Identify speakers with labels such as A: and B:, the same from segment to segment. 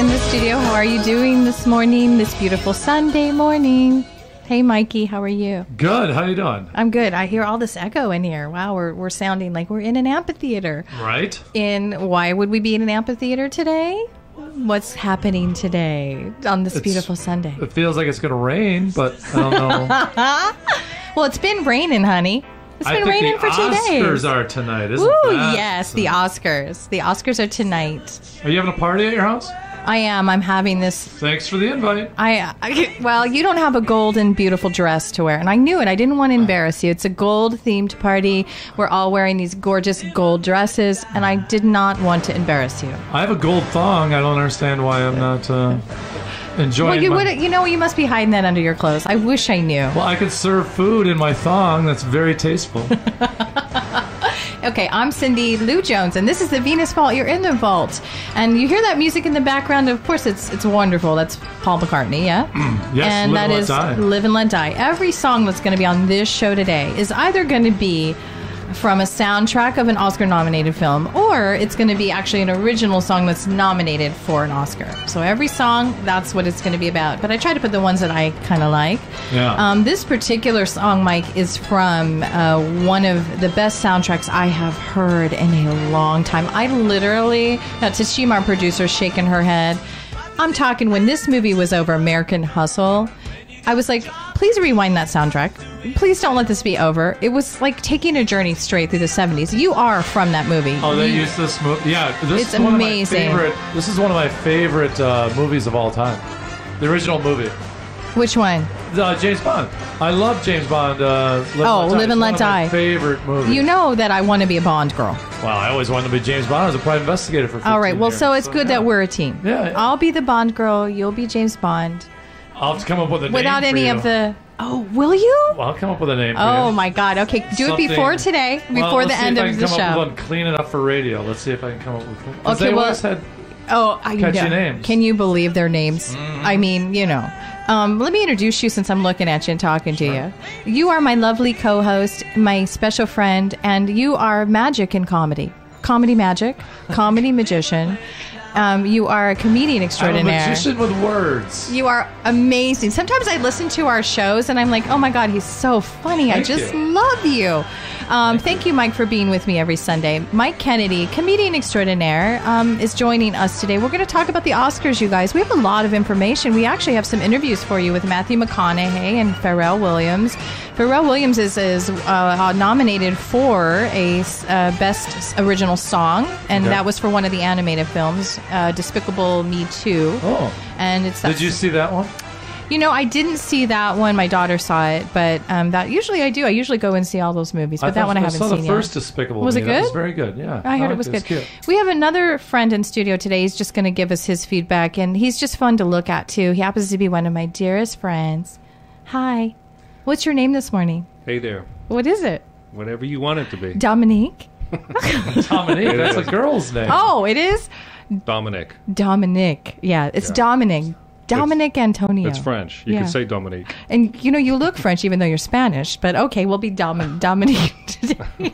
A: in the studio. How are you doing this morning, this beautiful Sunday morning? Hey, Mikey, how are you?
B: Good. How you doing?
A: I'm good. I hear all this echo in here. Wow, we're sounding like we're in an amphitheater.
B: Right.
A: Why would we be in an amphitheater today? What's happening today on this beautiful Sunday?
B: It feels like it's going to rain, but I don't know.
A: Well, it's been raining, honey. It's been raining for 2 days.
B: The Oscars are tonight, isn't
A: Ooh,
B: that?
A: yes, the Oscars. The Oscars are tonight.
B: Are you having a party at your house?
A: I am. I'm having this.
B: Thanks for the invite.
A: Well, you don't have a golden, beautiful dress to wear. And I knew it. I didn't want to embarrass you. It's a gold-themed party. We're all wearing these gorgeous gold dresses. And I did not want to embarrass you.
B: I have a gold thong. I don't understand why I'm not enjoying
A: Well, you must be hiding that under your clothes. I wish I knew.
B: Well, I could serve food in my thong. That's very tasteful.
A: Okay, I'm Syndeelou Jones, and this is the Venus Vault. You're in the vault, and you hear that music in the background. Of course, it's wonderful. That's Paul McCartney, yeah?
B: Yes,
A: and
B: Live and Let Die.
A: Live and Let Die. Every song that's going to be on this show today is either going to be from a soundtrack of an Oscar-nominated film, or it's going to be actually an original song that's nominated for an Oscar. So every song, that's what it's going to be about. But I try to put the ones that I kind of like.
B: Yeah.
A: This particular song, Mike, is from one of the best soundtracks I have heard in a long time. I literally, Tashima, our producer, shaking her head. I'm talking when this movie was over, American Hustle, I was like, please rewind that soundtrack. Please don't let this be over. It was like taking a journey straight through the 70s. You are from that movie.
B: Oh, they used this movie. Yeah, this
A: it's
B: is one
A: amazing.
B: Of my favorite. This is one of my favorite movies of all time. The original movie.
A: Which one?
B: James Bond. I love James Bond.
A: Live and Let Die.
B: My favorite movie.
A: You know that I want to be a Bond girl.
B: Well, I always wanted to be James Bond. I was a private investigator for 15
A: All right. Well,
B: years.
A: so it's good that we're a team.
B: Yeah.
A: I'll be the Bond girl. You'll be James Bond.
B: I'll have to come up with a name
A: without any
B: for you.
A: of the. Oh, will you?
B: Well, I'll come up with a name for you.
A: Oh my God. Okay, do it before today, before the end of the show.
B: Let's see if I can come up with one clean enough for radio. Let's see if I can come up with one.
A: Okay,
B: they
A: well,
B: always had
A: catchy
B: names.
A: Can you believe their names?
B: Mm-hmm.
A: I mean, you know. Let me introduce you since I'm looking at you and talking to you. You are my lovely co-host, my special friend, and you are magic in comedy. Comedy magic, comedy magician. You are a comedian extraordinaire.
B: I'm a magician with words.
A: You are amazing. Sometimes I listen to our shows and I'm like, oh my God, he's so funny. I just love you. Thank you, Mike, for being with me every Sunday. Mike Kennedy, comedian extraordinaire, is joining us today. We're going to talk about the Oscars, you guys. We have a lot of information. We actually have some interviews for you with Matthew McConaughey and Pharrell Williams. Pharrell Williams is nominated for a Best Original Song, and that was for one of the animated films, Despicable Me 2.
B: Oh.
A: And it's
B: Did you see that one?
A: You know, I didn't see that one. My daughter saw it, but that usually I do. I usually go and see all those movies, but that one I haven't seen yet.
B: I saw the first Despicable Me.
A: Was it good?
B: That was very good, yeah.
A: I heard it was good. Cute. We have another friend in studio today. He's just going to give us his feedback, and he's just fun to look at, too. He happens to be one of my dearest friends. Hi. What's your name this morning?
C: Hey there.
A: What is it?
C: Whatever you want it to be.
A: Dominique?
B: Dominique, that's a girl's name.
A: Oh, it is?
C: Dominic.
A: Dominic. Yeah, it's Dominic. Dominic Antonio.
C: It's French. You can say Dominique.
A: And, you know, you look French even though you're Spanish. But, okay, we'll be Dominique today.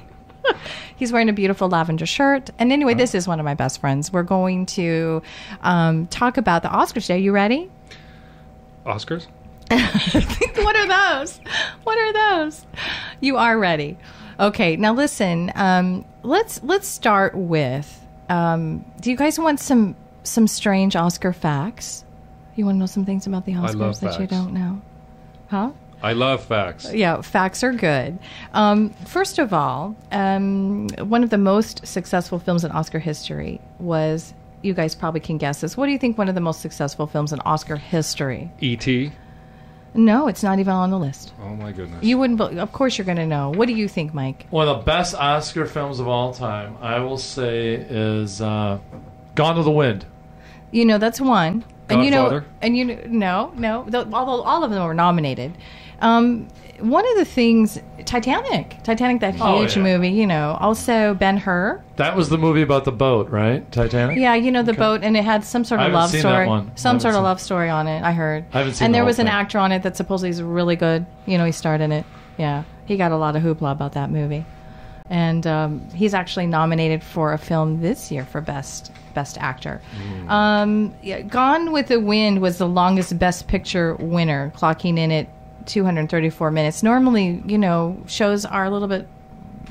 A: He's wearing a beautiful lavender shirt. And anyway, this is one of my best friends. We're going to talk about the Oscars today. You ready?
C: Oscars?
A: What are those? What are those? You are ready. Okay, now listen. Let's start with. Do you guys want some strange Oscar facts? You want to know some things about the Oscars that you don't know? Huh?
C: I love facts.
A: Yeah, facts are good. First of all, one of the most successful films in Oscar history was. You guys probably can guess this. What do you think? One of the most successful films in Oscar history?
C: E.T.
A: No, it's not even on the list.
C: Oh, my goodness.
A: You wouldn't. Of course, you're going to know. What do you think, Mike?
B: One of the best Oscar films of all time, I will say, is Gone with the Wind.
A: You know, that's one.
C: Godfather?
A: No. Although all of them were nominated. One of the things, Titanic, that huge movie, you know. Also, Ben-Hur.
B: That was the movie about the boat, right? Titanic?
A: Yeah, you know, the boat, and it had some sort of love story.
B: That one.
A: Some sort of love story on it, I heard.
B: I haven't seen
A: And
B: the
A: there
B: whole
A: was an
B: thing.
A: actor on it that supposedly is really good. You know, he starred in it. Yeah. He got a lot of hoopla about that movie. And he's actually nominated for a film this year for Best Actor. Gone with the Wind was the longest Best Picture winner, clocking in at 234 minutes. Normally, shows are a little bit,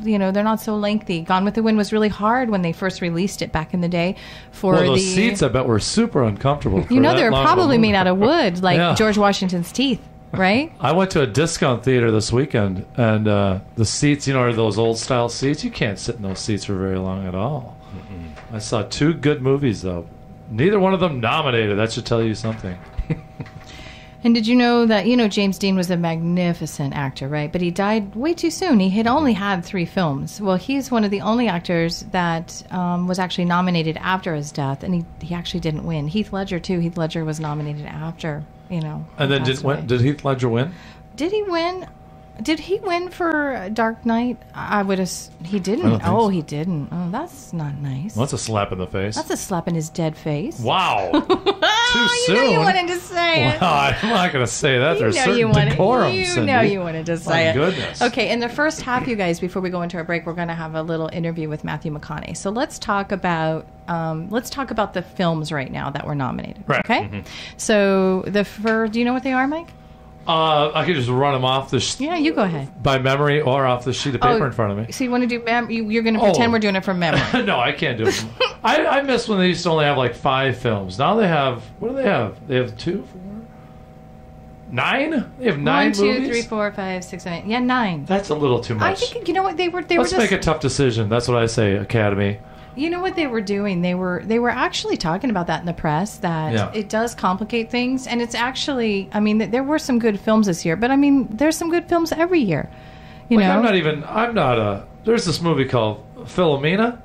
A: they're not so lengthy. Gone with the Wind was really hard when they first released it back in the day.
B: Those seats, I bet, were super uncomfortable.
A: They're probably made out of wood, like George Washington's teeth. Right?
B: I went to a discount theater this weekend, and the seats, are those old-style seats? You can't sit in those seats for very long at all. I saw 2 good movies, though. Neither one of them nominated. That should tell you something.
A: And did you know that, James Dean was a magnificent actor, right? But he died way too soon. He had only had 3 films. Well, he's one of the only actors that was actually nominated after his death, and he actually didn't win. Heath Ledger, too. Heath Ledger was nominated after, And then
B: did Heath Ledger win?
A: Did he win? Did he win for Dark Knight? I would have. He didn't. He didn't. Oh, that's not nice.
B: Well, that's a slap in the face.
A: That's a slap in his dead face.
B: Wow. Too soon.
A: You know you wanted to say it.
B: Well, I'm not going to say that. There's certain decorum, Cindy.
A: You wanted to say it.
B: My goodness.
A: Okay, in the first half, you guys, before we go into our break, we're going to have a little interview with Matthew McConaughey. So let's talk about the films right now that were nominated.
B: Right.
A: Okay.
B: Mm-hmm.
A: So do you know what they are, Mike?
B: I could just run them off the
A: yeah, you go ahead.
B: By memory or off the sheet of paper in front of me.
A: So you want to do you're going to pretend we're doing it from memory.
B: No, I can't do it. I miss when they used to only have like 5 films. Now they have, what do they have? They have 2, 4, 9? They have 9 movies?
A: 1, 2, 3, 4, 5, 6, 7, 8. Yeah, 9.
B: That's a little too much.
A: I think, you know what,
B: Let's make a tough decision. That's what I say, Academy.
A: You know what they were doing? They were actually talking about that in the press, that it does complicate things. And it's actually, there were some good films this year, but there's some good films every year.
B: There's this movie called Philomena.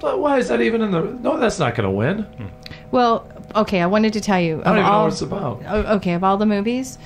B: Why is that even in the... No, that's not going to win.
A: Well, okay, I wanted to tell you.
B: I don't even know what it's about.
A: Okay, of all the movies...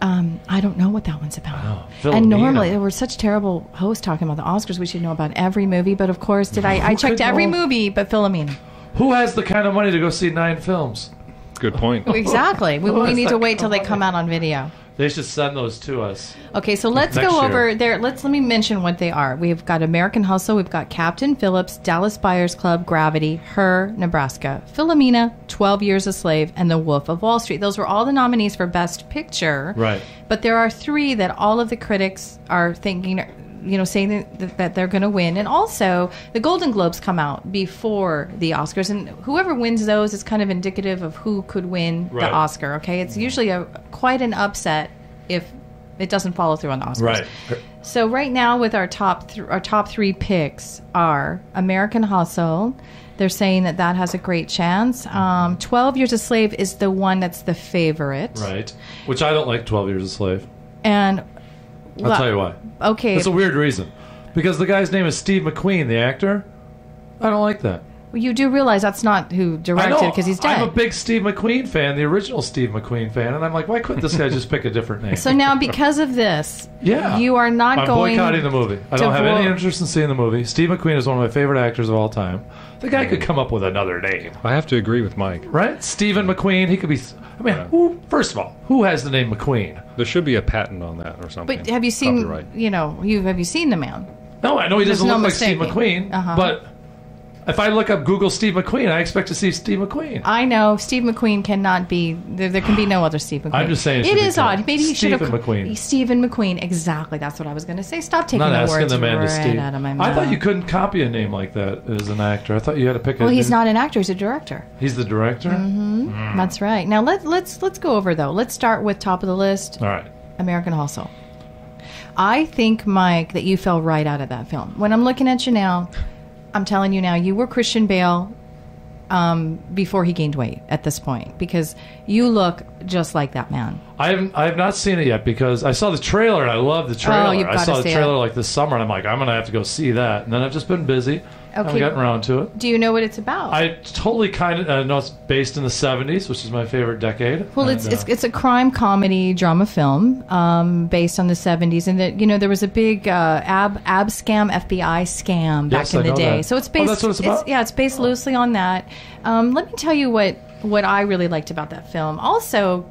A: I don't know what that one's about.
B: Oh,
A: and normally there were such terrible hosts talking about the Oscars. We should know about every movie, but of course, I checked every movie but Philomena.
B: Who has the kind of money to go see 9 films?
C: Good point.
A: Exactly. We need to wait till they come out on video.
B: They should send those to us.
A: Okay, so let's go over there. Let me mention what they are. We've got American Hustle. We've got Captain Phillips, Dallas Buyers Club, Gravity, Her, Nebraska, Philomena, 12 Years a Slave, and The Wolf of Wall Street. Those were all the nominees for Best Picture.
B: Right.
A: But there are 3 that all of the critics are thinking, saying that they're going to win. And also, the Golden Globes come out before the Oscars. And whoever wins those is kind of indicative of who could win the Oscar, okay? It's usually quite an upset if it doesn't follow through on the Oscars.
B: Right.
A: So right now, with our top 3 picks are American Hustle. They're saying that has a great chance. 12 Years a Slave is the one that's the favorite.
B: Right. Which I don't like 12 Years a Slave.
A: And...
B: I'll tell you why.
A: Okay.
B: It's a weird reason. Because the guy's name is Steve McQueen, the actor. I don't like that.
A: Well, you do realize that's not who directed because he's dead.
B: I'm a big Steve McQueen fan, the original Steve McQueen fan, and I'm like, why couldn't this guy just pick a different name?
A: So now, because of this, you are not
B: I'm boycotting the movie. I don't have any interest in seeing the movie. Steve McQueen is one of my favorite actors of all time. The guy could come up with another name.
C: I have to agree with Mike.
B: Right? Stephen McQueen, he could be... first of all, who has the name McQueen?
C: There should be a patent on that or something.
A: But have you seen, have you seen the man?
B: No, I know he doesn't look like Steve McQueen, but... If I look up Google Steve McQueen, I expect to see Steve McQueen.
A: I know. Steve McQueen cannot be... There can be no other Steve McQueen.
B: I'm just saying
A: it is odd. Maybe he should have...
B: Stephen McQueen.
A: Stephen McQueen. Exactly. That's what I was going to say. Stop taking
B: the
A: words
B: right
A: out of my mouth.
B: I thought you couldn't copy a name like that as an actor. I thought you had to pick a...
A: Well, he's not an actor. He's a director.
B: He's the director?
A: Mm-hmm. That's right. Now, let's go over, though. Let's start with top of the list.
B: All right.
A: American Hustle. I think, Mike, that you fell right out of that film. When I'm looking at you now... I'm telling you now, you were Christian Bale before he gained weight at this point, because you look just like that man. I
B: have not seen it yet because I saw the trailer and I love the trailer.
A: Oh, you've got
B: I saw
A: to
B: the
A: see
B: trailer
A: it.
B: like this summer and I'm like, I'm going to have to go see that. And then I've just been busy. I haven't gotten around to it.
A: Do you know what it's about?
B: I totally kind of know it's based in the 70s, which is my favorite decade.
A: Well, it's a crime comedy drama film based on the 70s, and there was a big ab scam, FBI scam back in the day.
B: That.
A: So it's based.
B: That's what it's about?
A: It's based loosely on that. Let me tell you what what I really liked about that film. Also,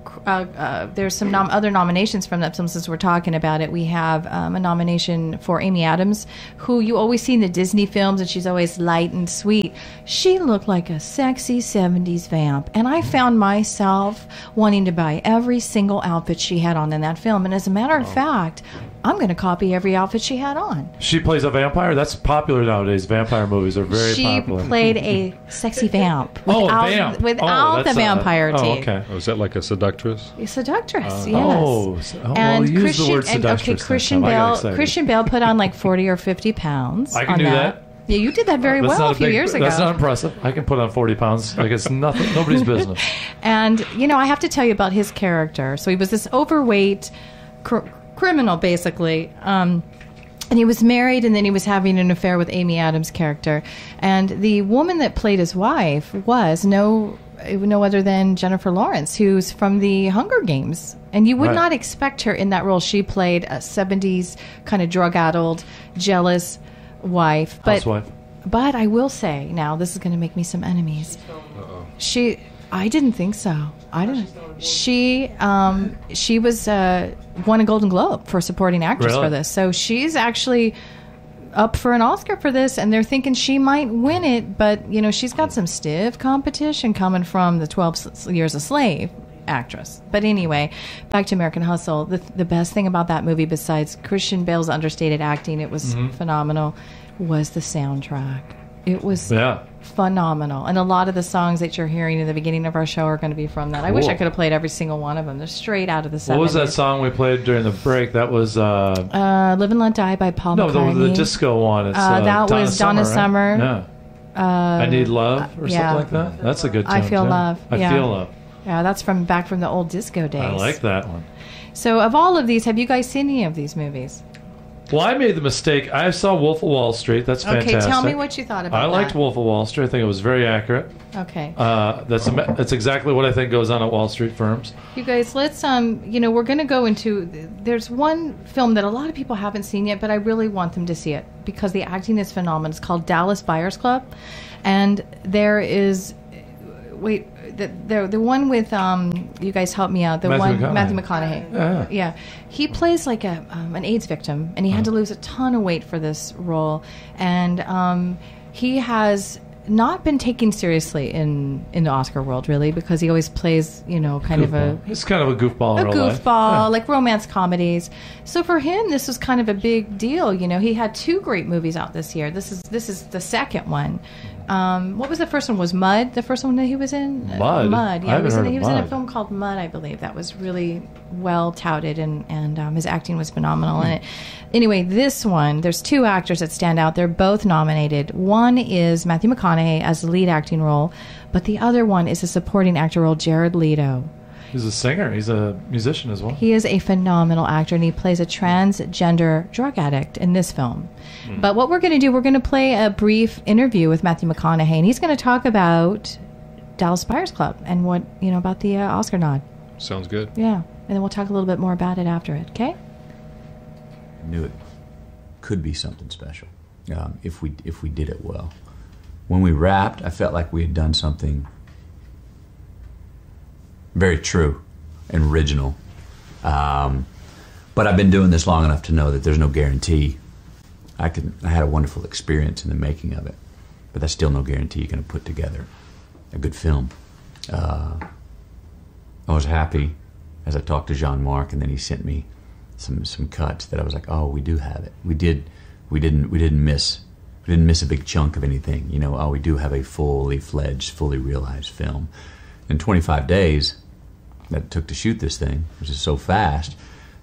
A: there's some other nominations from that film. Since we're talking about it, we have a nomination for Amy Adams, who you always see in the Disney films, and she's always light and sweet. She looked like a sexy 70s vamp, and I found myself wanting to buy every single outfit she had on in that film. And as a matter of fact, I'm going to copy every outfit she had on.
B: She plays a vampire? That's popular nowadays. Vampire movies are very popular.
A: She played a sexy vamp.
B: Vamp.
A: Without the vampire teeth.
B: Okay.
C: Oh, is that like a seductress?
A: A seductress, yes.
B: Well, use the word seductress.
A: Christian Bale put on like 40 or 50 pounds.
B: I can do that.
A: Yeah, you did that very well a few years ago.
B: That's not impressive. I can put on 40 pounds like it's nothing, nobody's business.
A: And, I have to tell you about his character. So he was this overweight criminal, basically. And he was married, and then he was having an affair with Amy Adams' character. And the woman that played his wife was no other than Jennifer Lawrence, who's from the Hunger Games. And you would not expect her in that role. She played a 70s kind of drug-addled, jealous wife.
B: Housewife.
A: But I will say, now, this is going to make me some enemies. I didn't think so. She was won a Golden Globe for supporting actress for this. So she's actually up for an Oscar for this, and they're thinking she might win it, but she's got some stiff competition coming from the 12 Years a Slave actress. But anyway, back to American Hustle. The best thing about that movie, besides Christian Bale's understated acting, it was phenomenal, was the soundtrack. It was phenomenal. And a lot of the songs that you're hearing in the beginning of our show are going to be from that. I wish I could have played every single one of them. They're straight out of the 70s.
B: What was that song we played during the break? That was...
A: Live and Let Die by Paul McCartney.
B: No, the disco one. It's,
A: that was Donna Summer.
B: Right? Yeah. I Need Love or something like that? That's a good tune.
A: I Feel Love.
B: I Feel Love.
A: Yeah, that's from the old disco days.
B: I like that one.
A: So of all of these, have you guys seen any of these movies?
B: Well, I made the mistake. I saw Wolf of Wall Street. That's fantastic.
A: Okay, tell me what you thought about that.
B: I liked Wolf of Wall Street. I think it was very accurate.
A: Okay.
B: That's exactly what I think goes on at Wall Street firms.
A: You guys, let's we're going to go into. There's one film that a lot of people haven't seen yet, but I really want them to see it because the acting is phenomenal. It's called Dallas Buyers Club, and there is. Wait, the one with you guys help me out. Matthew McConaughey. Yeah, he plays like an AIDS victim, and he had to lose a ton of weight for this role, and he has not been taken seriously in the Oscar world, really, because he always plays, it's kind of a goofball, like romance comedies. So for him, this was kind of a big deal. He had 2 great movies out this year. This is the second one. What was the first one? Was Mud the first one that he was in?
B: Mud.
A: Yeah, he was in a film called Mud, I believe. That was really well touted, and his acting was phenomenal in it. Anyway, this one, there's 2 actors that stand out. They're both nominated. One is Matthew McConaughey as the lead acting role, but the other one is a supporting actor role, Jared Leto.
B: He's a singer. He's a musician as well.
A: He is a phenomenal actor, and he plays a transgender drug addict in this film. But what we're going to do, we're going to play a brief interview with Matthew McConaughey, and he's going to talk about Dallas Buyers Club and what, about the Oscar nod.
C: Sounds good.
A: Yeah. And then we'll talk a little bit more about it after it, okay?
D: I knew it could be something special if we did it well. When we wrapped, I felt like we had done something very true and original. But I've been doing this long enough to know that there's no guarantee. I had a wonderful experience in the making of it, but that's still no guarantee you're going to put together a good film. I was happy as I talked to Jean-Marc, and then he sent me some cuts that I was like, oh, we do have it. We didn't miss a big chunk of anything. We do have a fully fledged, fully realized film. In 25 days that it took to shoot this thing, which is so fast,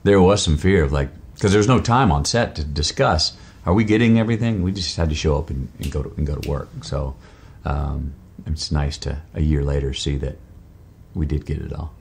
D: there was some fear of because there was no time on set to discuss, are we getting everything? We just had to show up and go to work. So it's nice to, a year later, see that we did get it all.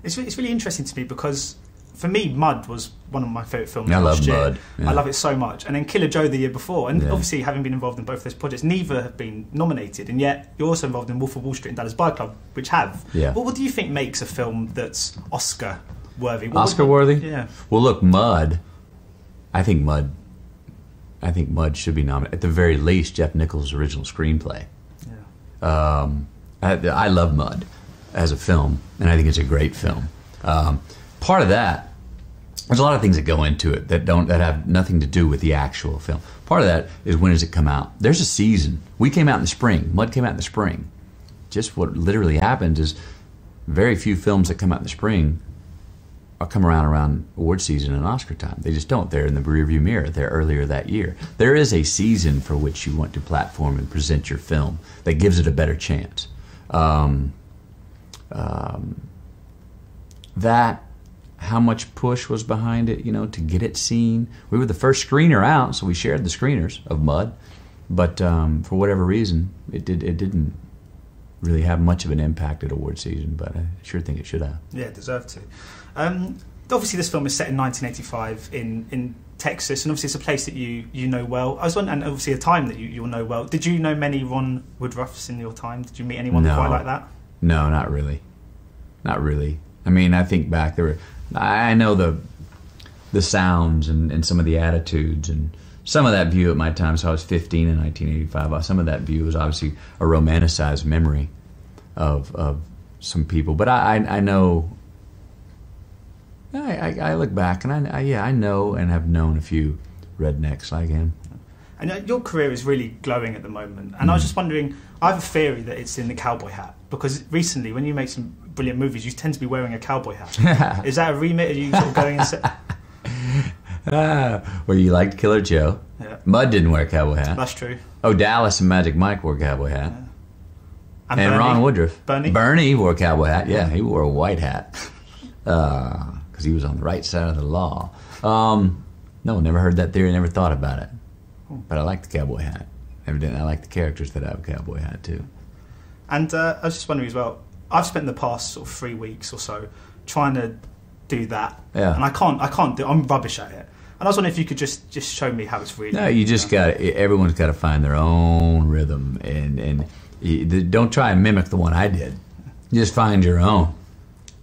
E: It's really interesting to me because, for me, Mud was one of my favourite films
D: I
E: last
D: love
E: year.
D: Mud. Yeah.
E: I love it so much. And then Killer Joe the year before. And obviously, having been involved in both those projects, neither have been nominated. And yet, you're also involved in Wolf of Wall Street and Dallas Buyers Club, which have.
D: Yeah.
E: What do you think makes a film that's Oscar-worthy?
D: Oscar-worthy?
E: Yeah.
D: Well, look, Mud, I think Mud should be nominated. At the very least, Jeff Nichols' original screenplay.
E: Yeah.
D: I love Mud. as a film, and I think it's a great film. Part of that, there's a lot of things that go into it that have nothing to do with the actual film. Part of that is, when does it come out? There's a season. We came out in the spring. Mud came out in the spring. Just what literally happens is, very few films that come out in the spring come around award season and Oscar time. They just don't. They're in the rearview mirror. They're earlier that year. There is a season for which you want to platform and present your film that gives it a better chance. That, how much push was behind it, to get it seen. We were the first screener out, so we shared the screeners of Mud. But for whatever reason, it didn't really have much of an impact at award season, but I sure think it should have.
E: Yeah, it deserved to. Obviously, this film is set in 1985 in Texas, and obviously it's a place that you know well. I was wondering, and obviously a time that you'll know well. Did you know many Ron Woodruffs in your time? Did you meet anyone quite like that?
D: No, not really. Not really. I mean, I think back, I know the sounds and some of the attitudes, and some of that view at my time, so I was 15 in 1985, some of that view was obviously a romanticized memory of some people. But I know, I look back and I know and have known a few rednecks like him.
E: And your career is really glowing at the moment. And I was just wondering, I have a theory that it's in the cowboy hat. Because recently, when you make some brilliant movies, you tend to be wearing a cowboy hat. Is that a remit? Are you sort of going and
D: well, you liked Killer Joe.
E: Yeah.
D: Mud didn't wear a cowboy hat.
E: That's true.
D: Oh, Dallas and Magic Mike wore a cowboy hat.
E: Yeah.
D: And
E: Bernie?
D: Ron Woodruff.
E: Bernie
D: wore a cowboy hat. Yeah, he wore a white hat. Because he was on the right side of the law. No, never heard that theory, never thought about it. But I like the cowboy hat. Evidently, I like the characters that have a cowboy hat, too.
E: And I was just wondering as well, I've spent the past sort of 3 weeks or so trying to do that.
D: Yeah.
E: And I can't do it. I'm rubbish at it. And I was wondering if you could just show me how it's really...
D: No, you just everyone's got to find their own rhythm. And don't try and mimic the one I did. Just find your own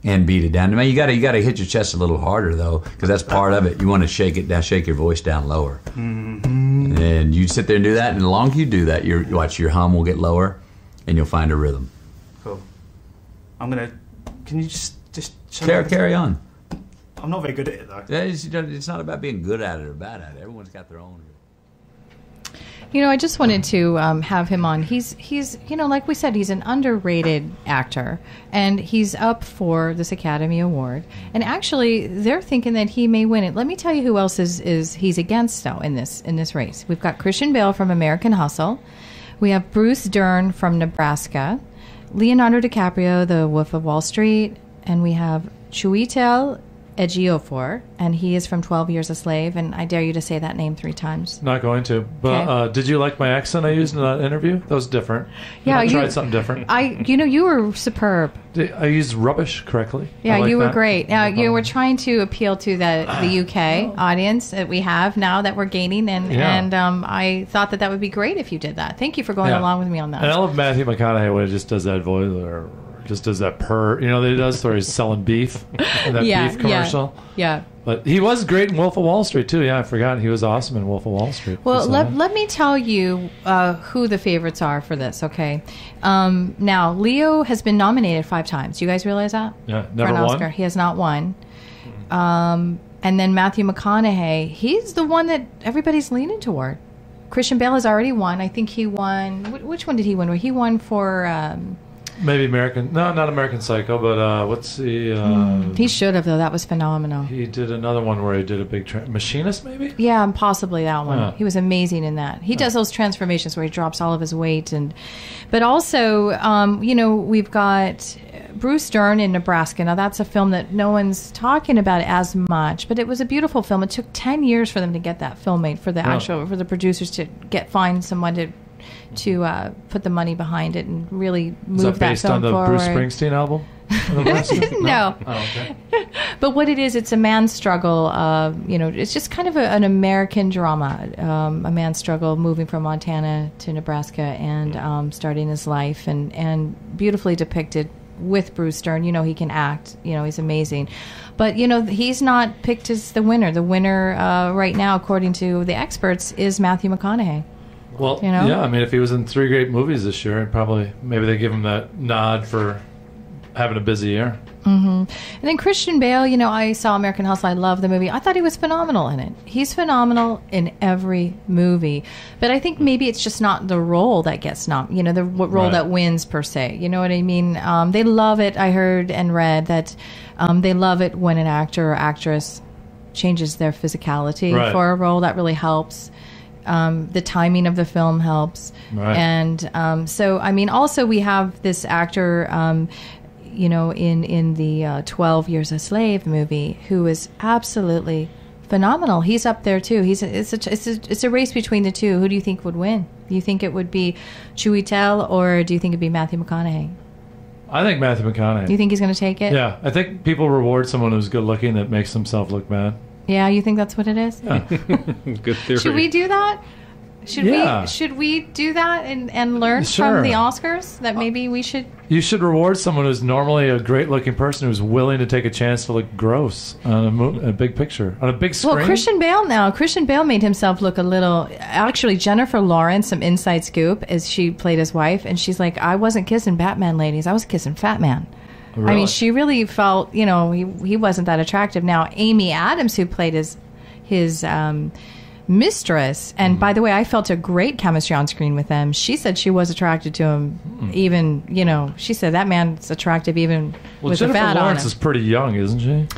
D: and beat it down. I mean, you got to hit your chest a little harder, though, because that's part of it. You want to shake it down, shake your voice down lower. Mm-hmm. And you sit there and do that, and the longer you do that, you watch your hum will get lower, and you'll find a rhythm.
E: Cool. Can you just show me?
D: Carry on.
E: I'm not very good at it, though.
D: Yeah, it's not about being good at it or bad at it. Everyone's got their own.
A: I just wanted to have him on. He's like we said, he's an underrated actor, and he's up for this Academy Award. And actually, they're thinking that he may win it. Let me tell you who else is he's against, though, in this race. We've got Christian Bale from American Hustle. We have Bruce Dern from Nebraska. Leonardo DiCaprio, The Wolf of Wall Street. And we have Chiwetel Ejiofor, and he is from 12 Years a Slave, and I dare you to say that name 3 times.
B: Not going to. But
A: Okay.
B: Did you like my accent I used in that interview? That was different.
A: Yeah,
B: I tried something different.
A: You were superb.
B: I used rubbish correctly.
A: Yeah,
B: I like
A: you were
B: that.
A: great. Now, you were trying to appeal to the UK audience that we have now that we're gaining, and I thought that would be great if you did that. Thank you for going along with me on that.
B: And I love Matthew McConaughey when he just does that voice, or just does that purr. That he does where he's selling beef in that beef commercial.
A: Yeah.
B: But he was great in Wolf of Wall Street, too. Yeah, I forgot. He was awesome in Wolf of Wall Street.
A: Well, let me tell you who the favorites are for this, okay? Now, Leo has been nominated 5 times. Do you guys realize that?
B: Yeah, never
A: for an
B: won.
A: Oscar. He has not won. And then Matthew McConaughey, he's the one that everybody's leaning toward. Christian Bale has already won. I think he won... Which one did he win? He won for...
B: Maybe American... No, not American Psycho, but what's the...
A: he should have, though. That was phenomenal.
B: He did another one where he did a big... Machinist, maybe?
A: Yeah, possibly that one.
B: Yeah.
A: He was amazing in that. He does those transformations where he drops all of his weight. But also, we've got Bruce Dern in Nebraska. Now, that's a film that no one's talking about as much, but it was a beautiful film. It took 10 years for them to get that film made, for the producers to find someone to put the money behind it and really move that film forward.
B: Is that based on the Bruce Springsteen album?
A: No.
B: Oh, okay.
A: But what it is, it's a man's struggle. It's just kind of an American drama. A man's struggle moving from Montana to Nebraska and starting his life, and beautifully depicted with Bruce Dern. He can act. He's amazing. But, he's not picked as the winner. The winner right now, according to the experts, is Matthew McConaughey.
B: Well, yeah, I mean, if he was in 3 great movies this year, maybe they give him that nod for having a busy year.
A: And then Christian Bale, you know, I saw American Hustle. I love the movie. I thought he was phenomenal in it. He's phenomenal in every movie. But I think maybe it's just not the role that gets the role that wins per se. You know what I mean? They love it. I heard and read that they love it when an actor or actress changes their physicality for a role. That really helps. The timing of the film helps.
B: Right.
A: And so, I mean, also we have this actor... you know, in the 12 Years a Slave movie, who is absolutely phenomenal. He's up there too. It's a race between the two. Who do you think would win? Do you think it would be Chiwetel, or do you think it'd be Matthew McConaughey?
B: I think Matthew McConaughey.
A: Do you think he's going to take it?
B: Yeah, I think people reward someone who's good looking that makes himself look bad.
A: Yeah, you think that's what it is?
B: Yeah.
C: Good theory.
A: Should we do that? Should we do that and learn from the Oscars that maybe we should?
B: You should reward someone who's normally a great-looking person who's willing to take a chance to look gross on a big picture, on a big screen.
A: Well, Christian Bale made himself look a little... Actually, Jennifer Lawrence, some inside scoop, as she played his wife, and she's like, I wasn't kissing Batman ladies, I was kissing Fat Man.
B: Really?
A: I mean, she really felt, you know, he wasn't that attractive. Now, Amy Adams, who played his mistress, and by the way, I felt a great chemistry on screen with them. She said she was attracted to him, even, you know, she said that man's attractive even with
B: Jennifer
A: a fat
B: Lawrence
A: on him.
B: is pretty young, isn't she?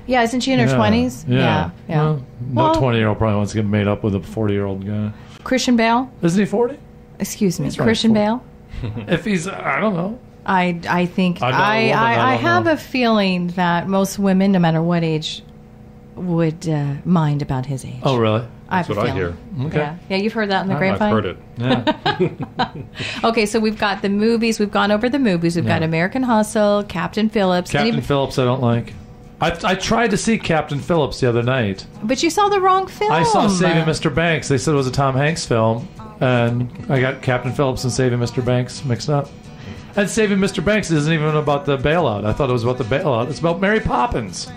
A: Yeah, isn't she in her 20s? Yeah.
B: Well, no 20-year-old probably wants to get made up with a 40-year-old guy.
A: Christian Bale?
B: Isn't he 40?
A: Excuse me,
B: He's right,
A: Christian
B: 40.
A: Bale?
B: If he's, I don't know.
A: I think
B: I
A: have a feeling that most women, no matter what age, would mind about his age.
B: Oh, really?
C: That's what I hear.
B: Okay.
A: Yeah, you've heard that in the grapevine?
C: I've heard it.
B: Yeah.
A: Okay, so we've got the movies. We've gone over the movies. We've got American Hustle, Captain Phillips.
B: Captain Phillips, I don't like. I tried to see Captain Phillips the other night.
A: But you saw the wrong film.
B: I saw Saving Mr. Banks. They said it was a Tom Hanks film, and I got Captain Phillips and Saving Mr. Banks mixed up. And Saving Mr. Banks isn't even about the bailout. I thought it was about the bailout. It's about Mary Poppins.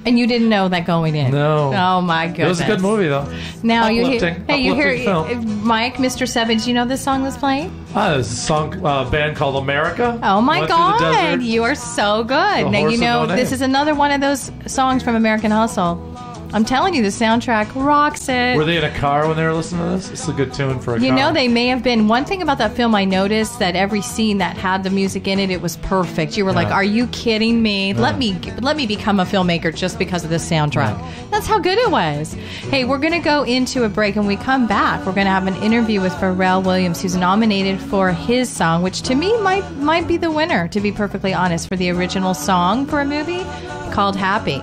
A: And you didn't know that going in?
B: No.
A: Oh, my goodness.
B: It was a good movie, though.
A: Now you hear,
B: Uplifting film.
A: Mike, Mr. Seven, do you know this song that's playing?
B: There's a song, band called America.
A: Oh, my
B: Went Through the
A: God.
B: Desert.
A: You are so good.
B: The
A: Now,
B: Horse
A: you
B: with
A: know,
B: No
A: this
B: Name.
A: is another one of those songs from American Hustle. I'm telling you, the soundtrack rocks it.
B: Were they in a car when they were listening to this? It's a good tune for a car.
A: You know, they may have been. One thing about that film, I noticed that every scene that had the music in it, it was perfect. You were like, "Are you kidding me? Let me become a filmmaker just because of this soundtrack." That's how good it was. Hey, we're going to go into a break, and when we come back, we're going to have an interview with Pharrell Williams, who's nominated for his song, which to me might be the winner, to be perfectly honest, for the original song for a movie called "Happy."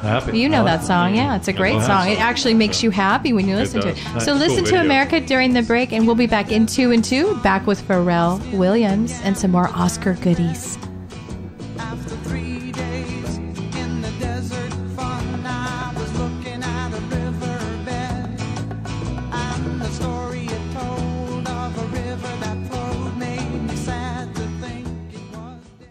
B: Happy.
A: You know that song, yeah. It's a great song. It actually makes you happy when you listen to it.
C: Nice.
A: So listen
C: Cool
A: to
C: video.
A: America during the break, and we'll be back in 2 and 2, back with Pharrell Williams and some more Oscar goodies.
F: After 3 days in the desert fun, I was looking at a riverbed, and the story it told of a river that flowed made me sad to think it was dead.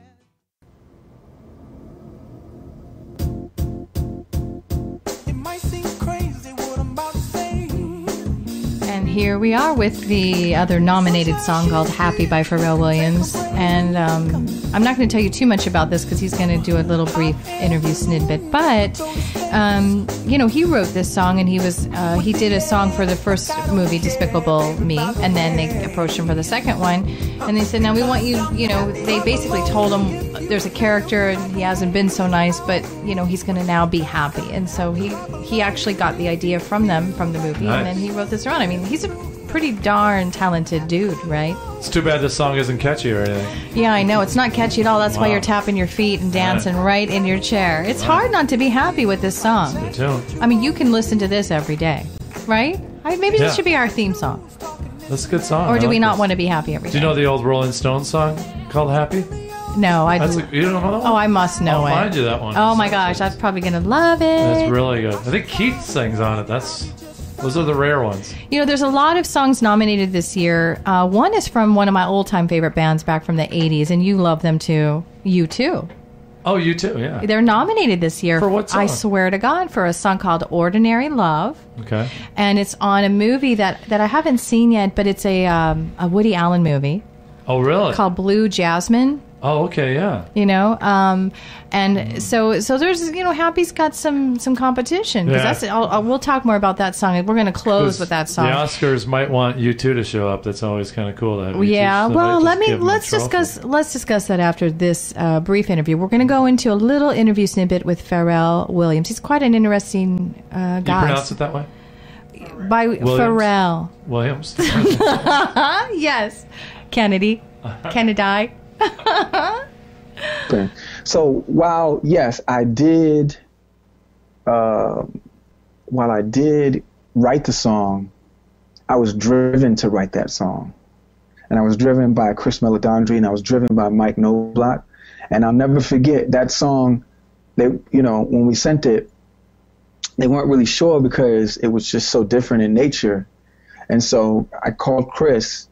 F: It might seem crazy what I'm about to say.
A: And here we are with the other nominated song called Happy by Pharrell Williams. And I'm not going to tell you too much about this because he's going to do a little brief interview snippet. But, you know, he wrote this song, and he did a song for the first movie, Despicable Me. And then they approached him for the second one. And they said, now we want you, you know, they basically told him there's a character and he hasn't been so nice, but, you know, he's going to now be happy. And so he actually got the idea from them, from the movie.
B: Nice.
A: And then he wrote this around. I mean, he's a pretty darn talented dude, right?
B: It's too bad this song isn't catchy or anything.
A: Yeah, I know. It's not catchy at all. That's why
B: Wow.
A: you're tapping your feet and dancing right in your chair. It's hard not to be happy with this song.
B: Good tune.
A: I mean, you can listen to this every day, right? Maybe
B: Yeah.
A: this should be our theme song.
B: That's a good song.
A: Or
B: I
A: do we
B: like
A: not
B: this.
A: want to be happy every
B: Do
A: day?
B: you know the old Rolling Stones song called Happy?
A: No, I
B: That's
A: do.
B: you don't know that one?
A: Oh, I must know
B: I'll
A: it.
B: find you that one.
A: Oh my gosh, I'm probably going to love it.
B: That's really good. I think Keith sings on it. Those are the rare ones.
A: You know, there's a lot of songs nominated this year. One is from one of my old-time favorite bands back from the 80s, and you love them too. You too.
B: Oh, you too, yeah.
A: They're nominated this year.
B: For what song?
A: I swear to God, for a song called Ordinary Love.
B: Okay.
A: And it's on a movie that I haven't seen yet, but it's a Woody Allen movie
B: Oh, really?
A: called Blue Jasmine.
B: Oh, okay, yeah.
A: You know, and so there's, you know, Happy's got some competition, because
B: Yeah.
A: we'll talk more about that song. We're going to close with that song.
B: The Oscars might want you two to show up. That's always kind of cool to have you
A: Yeah,
B: two. So
A: well,
B: they just give them a
A: let's discuss that after this brief interview. We're going to go into a little interview snippet with Pharrell Williams. He's quite an interesting guy.
B: You pronounce it that way?
A: By
B: Williams?
A: Pharrell.
B: Williams?
A: Yes. Kennedy. Kennedy.
G: Okay. So while yes, I did. While I did write the song, I was driven to write that song, and I was driven by Chris Meledandri, and I was driven by Mike Knobloch, and I'll never forget that song. They, you know, when we sent it, they weren't really sure because it was just so different in nature, and so I called Chris,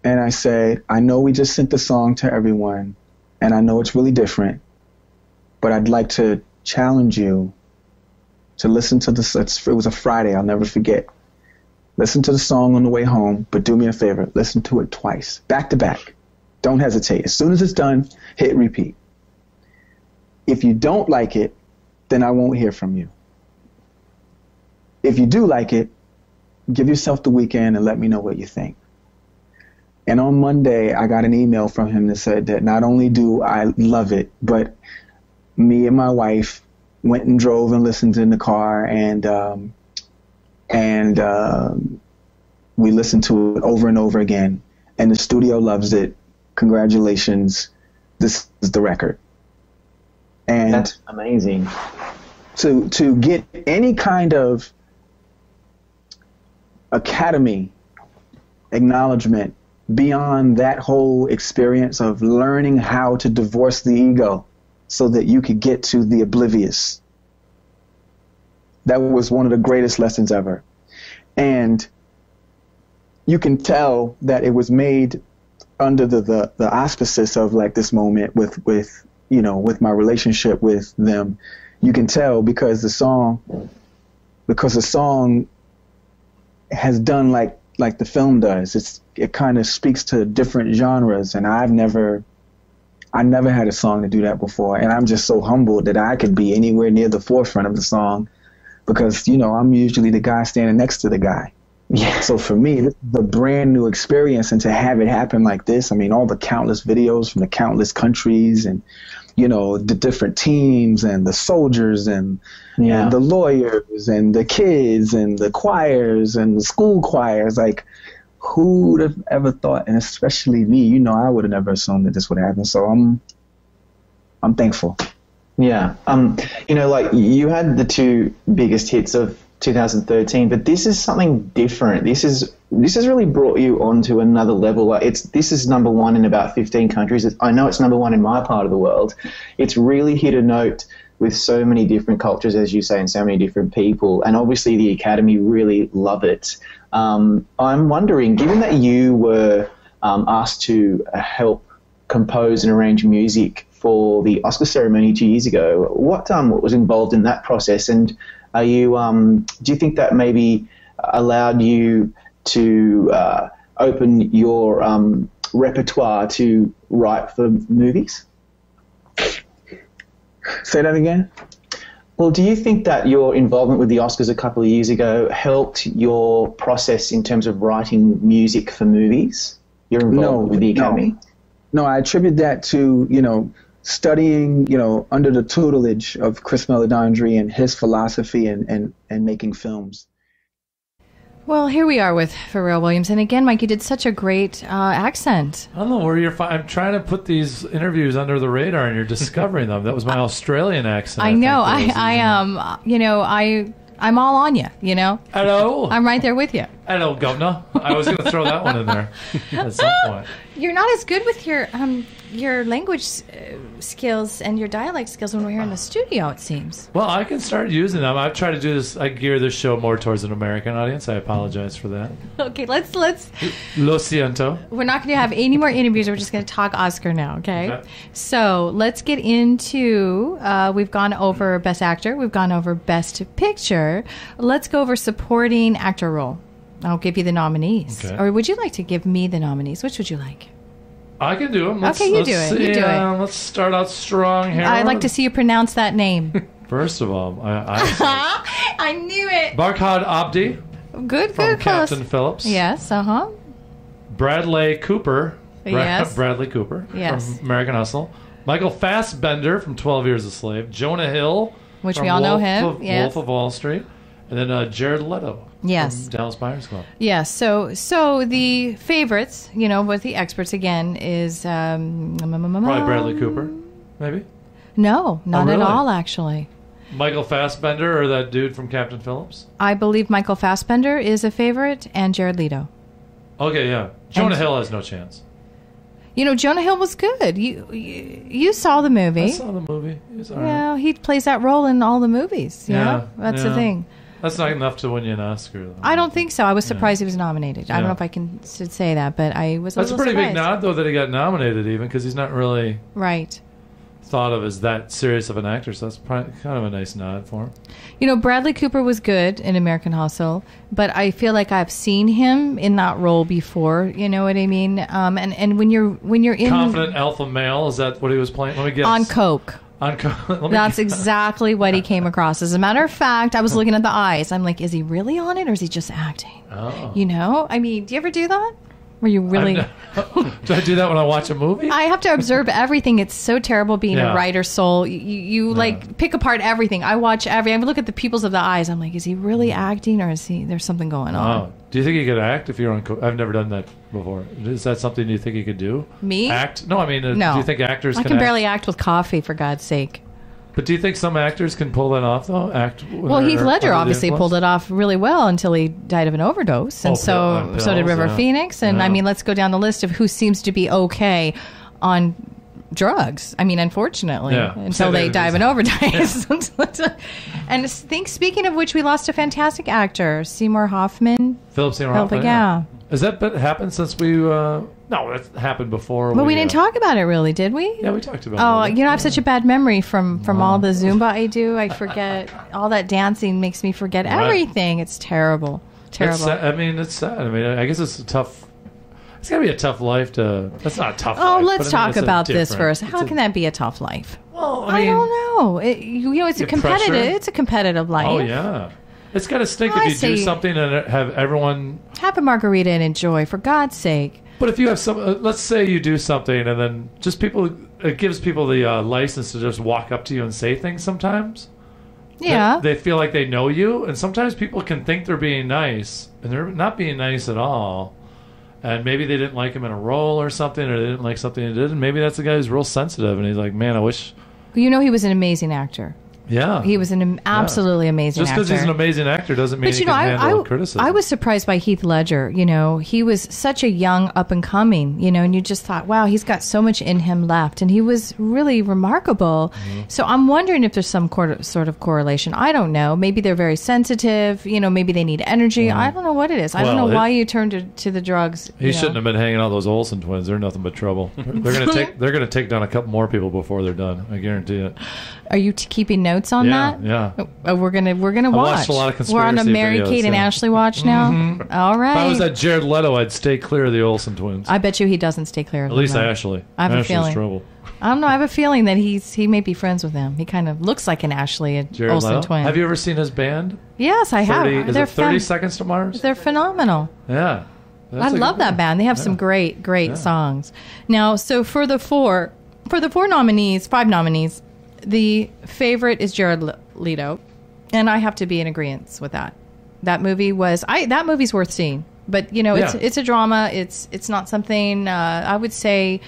G: and I said, I know we just sent the song to everyone, and I know it's really different, but I'd like to challenge you to listen to this. It was a Friday, I'll never forget. Listen to the song on the way home, but do me a favor, listen to it twice, back to back. Don't hesitate. As soon as it's done, hit repeat. If you don't like it, then I won't hear from you. If you do like it, give yourself the weekend and let me know what you think. And on Monday, I got an email from him that said that not only do I love it, but me and my wife went and drove and listened in the car, and we listened to it over and over again. And the studio loves it. Congratulations. This is the record. And
H: that's amazing.
G: To get any kind of Academy acknowledgement beyond that whole experience of learning how to divorce the ego so that you could get to the oblivious. That was one of the greatest lessons ever. And you can tell that it was made under the auspices of like this moment with you know, with my relationship with them. You can tell because the song has done like the film does. It kind of speaks to different genres, and I never had a song to do that before, and I'm just so humbled that I could be anywhere near the forefront of the song, because, you know, I'm usually the guy standing next to the guy. Yeah. So for me, this is a brand new experience, and to have it happen like this, I mean, all the countless videos from the countless countries, and, you know, the different teams and the soldiers and the lawyers and the kids and the choirs and the school choirs, like, who would have ever thought, and especially me, you know, I would have never assumed that this would happen. So I'm thankful.
H: Yeah. You know, like, you had the two biggest hits of 2013, but this is something different. This has really brought you onto another level. Like, this is number one in about 15 countries. I know it's number one in my part of the world. It's really hit a note with so many different cultures, as you say, and so many different people. And obviously the Academy really love it. I'm wondering, given that you were asked to help compose and arrange music for the Oscar ceremony 2 years ago, what was involved in that process? And are you, do you think that maybe allowed you to open your repertoire to write for movies?
G: Say that again?
H: Well, do you think that your involvement with the Oscars a couple of years ago helped your process in terms of writing music for movies? Your involvement with the Academy?
G: No, I attribute that to, you know, studying, you know, under the tutelage of Chris Meledandri and his philosophy and making films.
A: Well, here we are with Pharrell Williams. And again, Mike, you did such a great accent.
B: I don't know where you're I'm trying to put these interviews under the radar, and you're discovering them. That was my Australian accent.
A: I know. I'm all on you, you know?
B: Hello.
A: I'm right there with you.
B: Hello, governor. I was going to throw that one in there at some point.
A: You're not as good with your language skills and your dialect skills when we're here in the studio, it seems.
B: Well, I can start using them. I've tried to do this. I gear this show more towards an American audience. I apologize for that.
A: Okay, let's.
B: Lo siento.
A: We're not going to have any more interviews. We're just going to talk Oscar now, okay? So let's get into. We've gone over Best Actor. We've gone over Best Picture. Let's go over Supporting Actor Role. I'll give you the nominees. Okay. Or would you like to give me the nominees? Which would you like?
B: I can do them.
A: Okay, you do it. You do it.
B: Let's start out strong here.
A: I'd like to see you pronounce that name.
B: First of all, I
A: I knew it.
B: Barkhad Abdi
A: Good,
B: from
A: good, close.
B: Captain Phillips.
A: Yes,
B: Bradley Cooper.
A: Yes.
B: Bradley Cooper
A: Yes.
B: from American Hustle. Michael Fassbender from 12 Years a Slave. Jonah Hill.
A: Which
B: from
A: we all know
B: Wolf
A: him.
B: Of,
A: Yes.
B: Wolf of Wall Street. And then Jared Leto.
A: Yes.
B: From Dallas Buyers Club.
A: Yes. So the favorites, with the experts again, is
B: Probably Bradley Cooper, maybe.
A: No, not
B: really?
A: at all. Actually,
B: Michael Fassbender or that dude from Captain Phillips.
A: I believe Michael Fassbender is a favorite, and Jared Leto.
B: Okay, yeah. Jonah
A: And-
B: Hill has no chance.
A: Jonah Hill was good. You saw the movie.
B: I saw the movie. He was all right.
A: Yeah, he plays that role in all the movies.
B: Yeah,
A: That's
B: yeah.
A: the thing.
B: That's not enough to win you an Oscar, though.
A: I don't think so. I was surprised he was nominated. I don't
B: Yeah.
A: know if I should say that, but I was.
B: That's a
A: little
B: pretty big
A: surprised.
B: nod, though, that he got nominated, even because he's not really
A: Right.
B: thought of as that serious of an actor. So that's probably kind of a nice nod for him.
A: Bradley Cooper was good in American Hustle, but I feel like I've seen him in that role before. You know what I mean? And when you're in
B: Confident alpha male, is that what he was playing? Let me guess.
A: on coke. That's exactly what he came across. As a matter of fact, I was looking at the eyes. I'm like, is he really on it or is he just acting?
B: Oh.
A: I mean, do you ever do that? Where you really...
B: Do I do that when I watch a movie?
A: I have to observe everything. It's so terrible being
B: Yeah.
A: a writer's soul. You like pick apart everything. I watch I look at the pupils of the eyes. I'm like, is he really acting or is there's something going on?
B: Oh. Do you think you could act if you're on coke? I've never done that before. Is that something you think you could do?
A: Me?
B: Act? No, I mean,
A: No.
B: do you think actors
A: I
B: can
A: can
B: act?
A: barely act with coffee, for God's sake.
B: But do you think some actors can pull that off, though? Act.
A: Well, Heath Ledger obviously pulled it off really well until he died of an overdose, and so did
B: pills,
A: River
B: yeah.
A: Phoenix. And
B: Yeah.
A: I mean, let's go down the list of who seems to be okay on drugs. I mean, unfortunately,
B: Yeah.
A: until they die of an overdose. And speaking of which, we lost a fantastic actor, Seymour Hoffman.
B: Philip Seymour Hoffman.
A: Yeah.
B: Has that happened since we? No, that's happened before.
A: But we didn't talk about it, really, did we?
B: Yeah, we talked about.
A: Oh,
B: it.
A: I have such a bad memory from all the Zumba I do. I forget all that dancing makes me forget
B: Right.
A: everything. It's terrible, terrible.
B: It's sad. I mean, it's sad. I mean, I guess it's a tough. It's got to be a tough life to. That's not a tough.
A: Oh,
B: life,
A: let's
B: but I mean,
A: talk
B: it's a
A: about this
B: different-
A: first.
B: it's
A: How
B: a-
A: can that be a tough life?
B: Well,
A: I don't know. It's a
B: Get
A: competitive.
B: pressure.
A: It's a competitive life.
B: Oh yeah, it's got to stink
A: I
B: if you do
A: say-
B: something and have everyone.
A: Have a margarita and enjoy, for God's sake.
B: But if you have some, let's say you do something and then just people, it gives people the license to just walk up to you and say things sometimes.
A: Yeah.
B: They feel like they know you, and sometimes people can think they're being nice, and they're not being nice at all. And maybe they didn't like him in a role or something, or they didn't like something he did, and maybe that's the guy who's real sensitive, and he's like, man, I wish.
A: He was an amazing actor.
B: Yeah.
A: He was an absolutely amazing
B: Just
A: actor.
B: because he's an amazing actor doesn't mean he can handle criticism.
A: I was surprised by Heath Ledger. He was such a young up and coming, and you just thought, wow, he's got so much in him left. And he was really remarkable.
B: Mm-hmm.
A: So I'm wondering if there's some sort of correlation. I don't know. Maybe they're very sensitive. Maybe they need energy. I don't know what it is. I don't
B: Well,
A: know why you turned to the drugs.
B: He shouldn't have been hanging out with those Olsen twins. They're nothing but trouble. They're gonna take down a couple more people before they're done. I guarantee it.
A: Are you keeping notes on that?
B: Yeah.
A: Oh, we're gonna watch.
B: watched a lot of
A: We're on a
B: conspiracy
A: Mary
B: videos,
A: Kate and
B: yeah.
A: Ashley watch now. All right.
B: If I was at Jared Leto, I'd stay clear of the Olsen twins.
A: I bet you he doesn't stay clear of
B: At least
A: them, though.
B: Ashley.
A: I have a
B: Ashley's
A: feeling.
B: trouble.
A: I don't know. I have a feeling that he may be friends with them. He kind of looks like an Ashley
B: Jared
A: Olsen
B: Leto.
A: twin.
B: Have you ever seen his band?
A: Yes, I have.
B: 30, is
A: They're
B: it 30
A: phen-
B: Seconds to Mars?
A: They're phenomenal.
B: Yeah.
A: I love that band. They have some great songs. Now, so for the four nominees, 5 nominees, the favorite is Jared Leto, and I have to be in agreement with that. That movie's worth seeing. But it's a drama. It's not something I would say.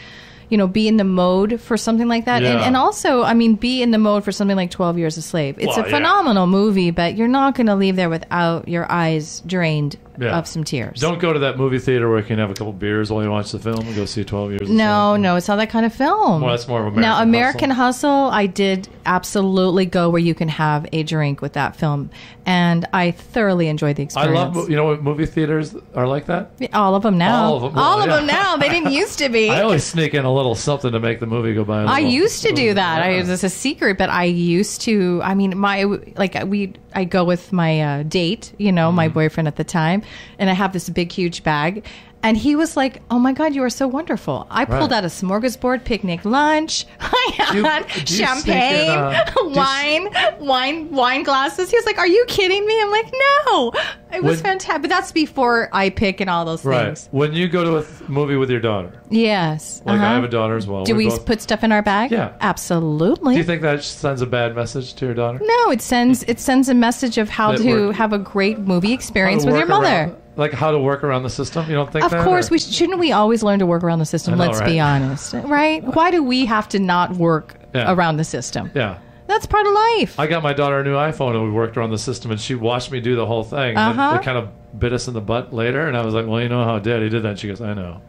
A: Be in the mode for something like that.
B: Yeah.
A: And also, I mean, be in the mode for something like 12 Years a Slave. It's a phenomenal movie, but you're not going to leave there without your eyes drained of some tears.
B: Don't go to that movie theater where you can have a couple beers while you watch the film and go see 12 Years.
A: No, it's not that kind of film.
B: Well, that's more of American
A: Now, American Hustle, I did absolutely go where you can have a drink with that film, and I thoroughly enjoyed the
B: I
A: experience.
B: love, what movie theaters are like that?
A: all of them now.
B: All of them. Well,
A: All of
B: yeah.
A: them now. They didn't used to be.
B: I always sneak in a little something to make the movie go by.
A: I used to do that. It's a secret, but I used to. I mean, I go with my date, my boyfriend at the time, and I have this big, huge bag. And he was like, "Oh my God, you are so wonderful." I pulled out a smorgasbord picnic lunch. I had champagne, wine glasses. He was like, "Are you kidding me?" I'm like, "No." It was fantastic. But that's before I pick and all those things.
B: When you go to a movie with your daughter.
A: Yes.
B: Like I have a daughter as well.
A: Do we put stuff in our bag?
B: Yeah.
A: Absolutely.
B: Do you think that sends a bad message to your daughter?
A: No, it sends a message of how to have a great movie experience with your mother.
B: Like how to work around the system? You don't think
A: that?
B: Of
A: course, shouldn't we always learn to work around the system? Let's be honest. Right? Why do we have to not work around the system?
B: Yeah.
A: That's part of life.
B: I got my daughter a new iPhone and we worked around the system and she watched me do the whole thing. And it kind of bit us in the butt later and I was like, well, you know how Daddy did that? And she goes, I know.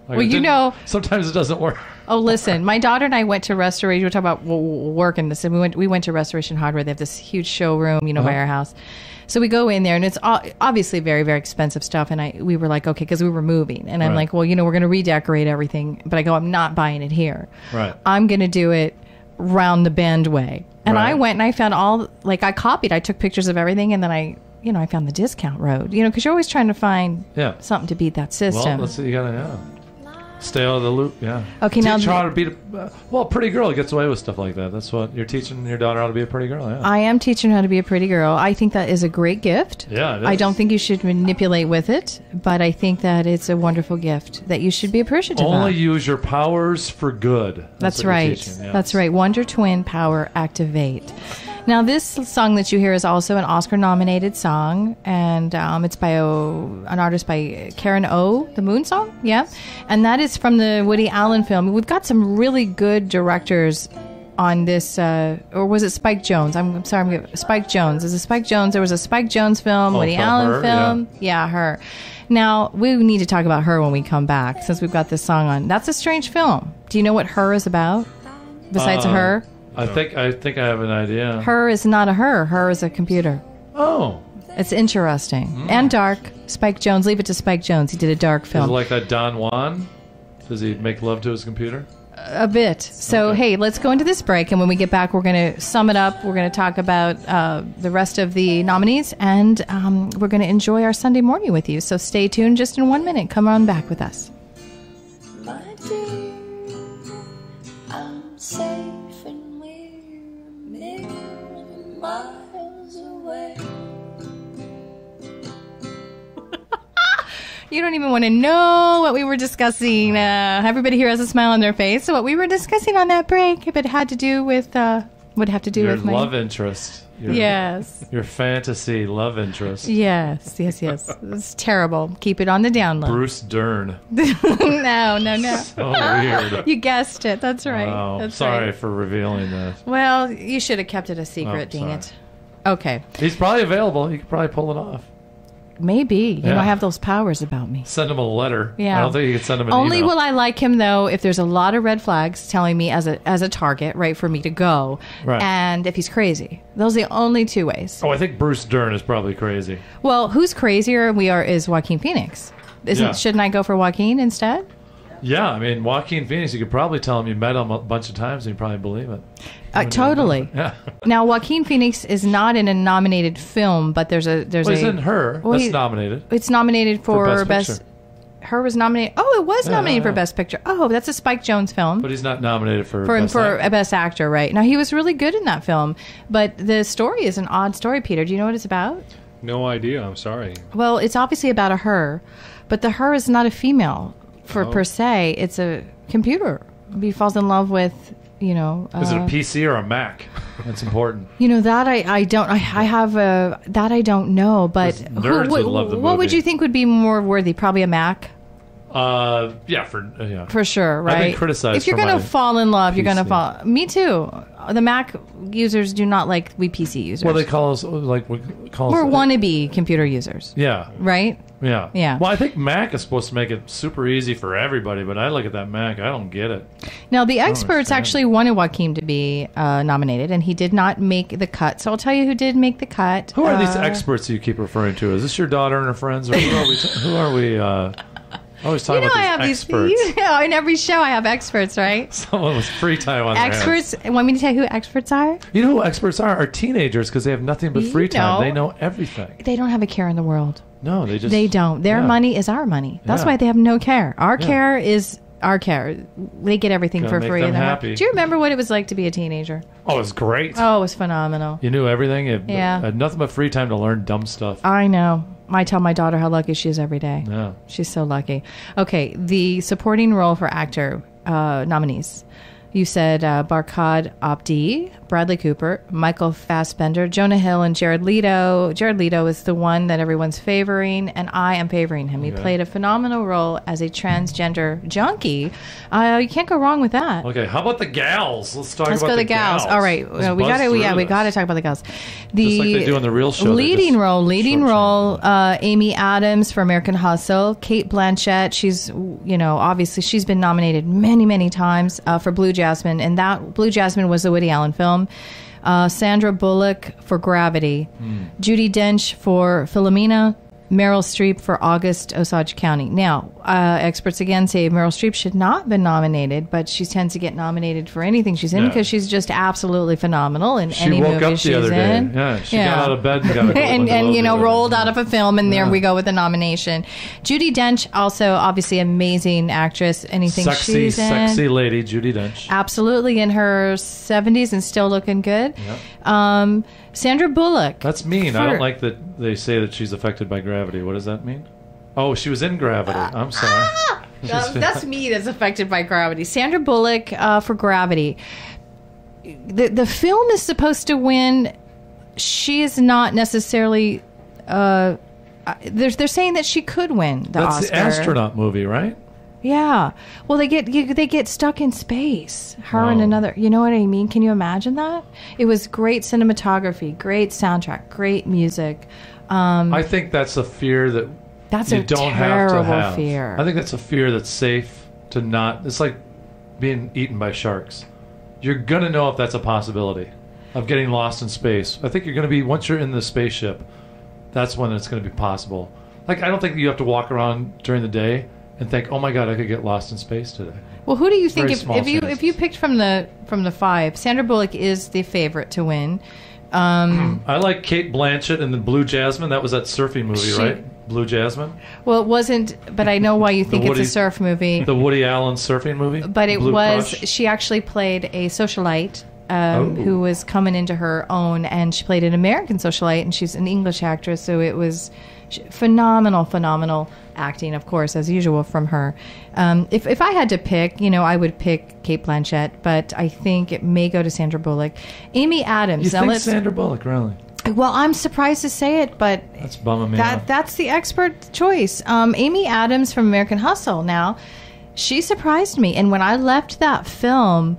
B: Sometimes it doesn't work.
A: Oh, listen, my daughter and I went to Restoration. We're talking about work in this. And we went to Restoration Hardware. They have this huge showroom, by our house. So we go in there, and it's obviously very, very expensive stuff. And we were like, okay, because we were moving. And I'm like, well, we're going to redecorate everything. But I go, I'm not buying it here.
B: Right.
A: I'm going to do it round the bend way. And I went and I found I took pictures of everything. And then I found the discount road, because you're always trying to find something to beat that system.
B: Well, let's see, you got to, stay out of the loop,
A: Okay,
B: teach her how to be a pretty girl gets away with stuff like that. That's what you're teaching your daughter, how to be a pretty girl.
A: I am teaching her how to be a pretty girl. I think that is a great gift.
B: Yeah, it is.
A: I don't think you should manipulate with it, but I think that it's a wonderful gift that you should be appreciative of.
B: Only use your powers for good.
A: That's right. That's right. Wonder Twin Power Activate. Now, this song that you hear is also an Oscar-nominated song, and it's by an artist by Karen O, the Moon Song, and that is from the Woody Allen film. We've got some really good directors on this, or was it Spike Jonze? I'm sorry, Spike Jonze. Is it Spike Jonze? There was a Spike Jonze film, Woody Allen film. Yeah, her. Now, we need to talk about Her when we come back, since we've got this song on. That's a strange film. Do you know what Her is about, besides Her?
B: I think I have an idea.
A: Her is not a her. Her is a computer.
B: Oh.
A: It's interesting. And dark. Spike Jonze. Leave it to Spike Jonze. He did a dark film.
B: Is it like that Don Juan? Does he make love to his computer?
A: A bit. So, hey, let's go into this break. And when we get back, we're going to sum it up. We're going to talk about the rest of the nominees. And we're going to enjoy our Sunday morning with you. So stay tuned just in 1 minute. Come on back with us.
I: My dear, I'm safe and we're a million miles away.
A: You don't even want to know what we were discussing. Everybody here has a smile on their face. So what we were discussing on that break, if it had to do with, would have to do with
B: my love interest. Your fantasy love interest.
A: Yes. It's terrible. Keep it on the down low.
B: Bruce Dern.
A: No.
B: So weird.
A: You guessed it. That's right.
B: Oh,
A: That's
B: sorry
A: right.
B: for revealing that.
A: Well, you should have kept it a secret, dang it. Okay.
B: He's probably available. He could probably pull it off.
A: Maybe. I have those powers about me.
B: Send him a letter.
A: Yeah.
B: I don't think you could send him an
A: Only
B: email.
A: will I like him, though, if there's a lot of red flags telling me as a target, right, for me to go.
B: Right.
A: And if he's crazy. Those are the only two ways.
B: Oh, I think Bruce Dern is probably crazy.
A: Well, who's crazier is Joaquin Phoenix. Shouldn't I go for Joaquin instead?
B: Yeah, I mean, Joaquin Phoenix, you could probably tell him you met him a bunch of times and he'd probably believe it.
A: Totally.
B: Yeah.
A: Now, Joaquin Phoenix is not in a nominated film, but he's
B: in Her.
A: Well,
B: that's nominated.
A: It's nominated for best. Her was nominated. Oh, it was nominated for Best Picture. Oh, that's a Spike Jonze film.
B: But he's not nominated for
A: Best Actor, right? Now, he was really good in that film, but the story is an odd story, Peter. Do you know what it's about?
C: No idea. I'm sorry.
A: Well, it's obviously about a her, but the her is not a female per se. It's a computer. He falls in love with,
B: is it a PC or a Mac? That's important.
A: That I don't. I have that I don't know. But
B: nerds would love the movie.
A: What would you think would be more worthy? Probably a Mac.
B: For
A: sure, right?
B: I've been criticized.
A: If you're going to fall in love, you're going to fall. Me too. The Mac users do not like we PC users.
B: Well, they call us
A: we're wannabe computer users.
B: Yeah.
A: Right.
B: Yeah.
A: Yeah.
B: Well, I think Mac is supposed to make it super easy for everybody, but I look at that Mac, I don't get it.
A: Now, the experts actually wanted Joaquin to be nominated, and he did not make the cut. So I'll tell you who did make the cut.
B: Who are these experts you keep referring to? Is this your daughter and her friends, or who are we? I always talk about
A: I have
B: experts.
A: In every show I have experts, right?
B: Someone with free time on their
A: experts. Want me to tell you who experts are?
B: You know who experts are teenagers because they have nothing but free time. They know everything.
A: They don't have a care in the world.
B: No, they just...
A: They don't. Their
B: yeah.
A: money is our money. That's
B: Yeah.
A: why they have no care. Our
B: Yeah.
A: care is our care. They get everything
B: Gotta
A: for
B: make
A: free.
B: them
A: They're-
B: happy.
A: Do you remember what it was like to be a teenager?
B: Oh, it was great.
A: Oh, it was phenomenal.
B: You knew everything. You
A: Yeah.
B: had nothing but free time to learn dumb stuff.
A: I know. I tell my daughter how lucky she is every day.
B: Yeah.
A: She's so lucky. Okay, the supporting role for actor nominees. You said Barkhad Abdi, Bradley Cooper, Michael Fassbender, Jonah Hill, and Jared Leto. Jared Leto is the one that everyone's favoring, and I am favoring him. He played a phenomenal role as a transgender junkie. You can't go wrong with that.
B: Okay, how about the gals? Let's talk
A: Let's
B: about
A: go
B: the
A: the gals. All right,
B: Let's
A: we got
B: buzz
A: to.
B: through
A: Yeah, we
B: this.
A: got to talk about the gals.
B: Just like they do on the real show. they
A: Leading
B: just
A: role.
B: shortchange.
A: Amy Adams for American Hustle. Kate Blanchett. She's, obviously she's been nominated many times for Blue Jasmine, and that Blue Jasmine was the Woody Allen film. Sandra Bullock for Gravity. Judi Dench for Philomena. Meryl Streep for August Osage County. Now, experts again say Meryl Streep should not have been nominated, but she tends to get nominated for anything she's in
B: Yeah.
A: because she's just absolutely phenomenal in
B: She
A: any
B: woke
A: movie
B: up
A: she's
B: the other
A: in.
B: day. Yeah, she got out of bed and got a
A: and rolled out of a film, and there we go with the nomination. Judi Dench, also obviously amazing actress. Anything she's in,
B: sexy lady, Judi Dench.
A: absolutely in her 70s and still looking good. Sandra Bullock.
B: That's mean. I
A: For-
B: don't like that they say that she's affected by gravity. What does that mean? Oh, she was in Gravity. I'm sorry.
A: That's me that's affected by gravity. Sandra Bullock for Gravity. The film is supposed to win. She is not necessarily. They're saying that she could win the
B: That's
A: Oscar.
B: the astronaut movie, right?
A: Yeah. Well, they get stuck in space. Her and
B: Oh.
A: another. You know what I mean? Can you imagine that? It was great cinematography, great soundtrack, great music.
B: I think that's a fear that
A: That's
B: you
A: a
B: don't
A: terrible
B: have to have.
A: fear.
B: I think that's a fear that's safe to not. It's like being eaten by sharks. You're gonna know if that's a possibility of getting lost in space. I think you're gonna be once you're in the spaceship. That's when it's gonna be possible. Like I don't think you have to walk around during the day and think, "Oh my God, I could get lost in space today."
A: Well, who do you think
B: Very small
A: if you
B: chances.
A: picked from the five? Sandra Bullock is the favorite to win.
B: I like Kate Blanchett in the Blue Jasmine. That was that surfing movie,
A: She-
B: right? Blue Jasmine,
A: Well, it wasn't, but I know why you think
B: Woody-
A: it's a surf movie.
B: the Woody Allen surfing movie.
A: But it
B: Blue
A: was.
B: Crush.
A: She actually played a socialite
B: Oh.
A: who was coming into her own, and she played an American socialite, and she's an English actress, so it was phenomenal acting, of course, as usual from her. If I had to pick, I would pick Kate Blanchett, but I think it may go to Sandra Bullock. Amy Adams.
B: You
A: Now
B: think
A: let's-
B: Sandra Bullock, really?
A: Well, I'm surprised to say it, but
B: That's bumming me out.
A: that's the expert choice. Amy Adams from American Hustle. Now, she surprised me, and when I left that film,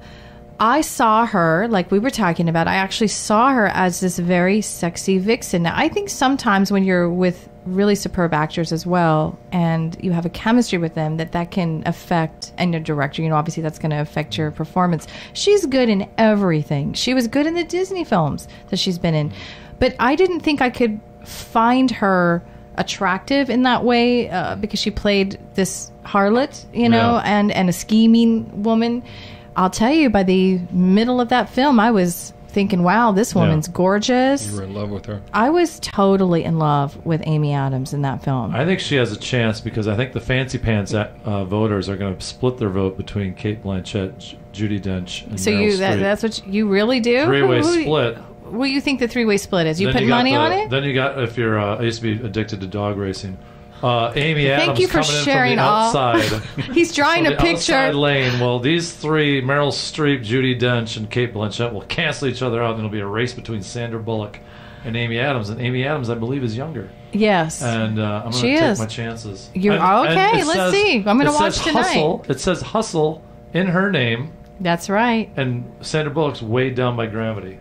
A: I saw her, like we were talking about, I actually saw her as this very sexy vixen. Now, I think sometimes when you're with really superb actors as well, and you have a chemistry with them, that can affect, and your director, obviously that's going to affect your performance. She's good in everything. She was good in the Disney films that she's been in. But I didn't think I could find her attractive in that way because she played this harlot,
B: Yeah.
A: and a scheming woman. I'll tell you, by the middle of that film, I was thinking, wow, this woman's gorgeous.
C: You were in love with her.
A: I was totally in love with Amy Adams in that film.
B: I think she has a chance because I think the fancy pants voters are going to split their vote between Kate Blanchett, Judi Dench, and
A: So
B: Meryl Streep.
A: that's what you really do?
B: Three-way
A: Who-
B: split.
A: What do you think the three-way split is? You
B: Then
A: put
B: got
A: money on it?
B: Then you got, if you're, I used to be addicted to dog racing. Amy Adams
A: Thank you for
B: coming
A: sharing
B: in from the
A: all.
B: outside.
A: He's drawing
B: from
A: a
B: the outside
A: picture.
B: lane. Well, these three, Meryl Streep, Judi Dench, and Kate Blanchett, will cancel each other out, and it'll be a race between Sandra Bullock and Amy Adams. And Amy Adams, I believe, is younger.
A: Yes.
B: And I'm
A: She
B: going to take
A: is.
B: my chances.
A: You're-
B: And
A: okay,
B: it
A: let's
B: says-
A: see. I'm gonna
B: it
A: watch
B: says
A: tonight.
B: Hustle. It says Hustle in her name,
A: That's right.
B: and Sandra Bullock's weighed down by gravity.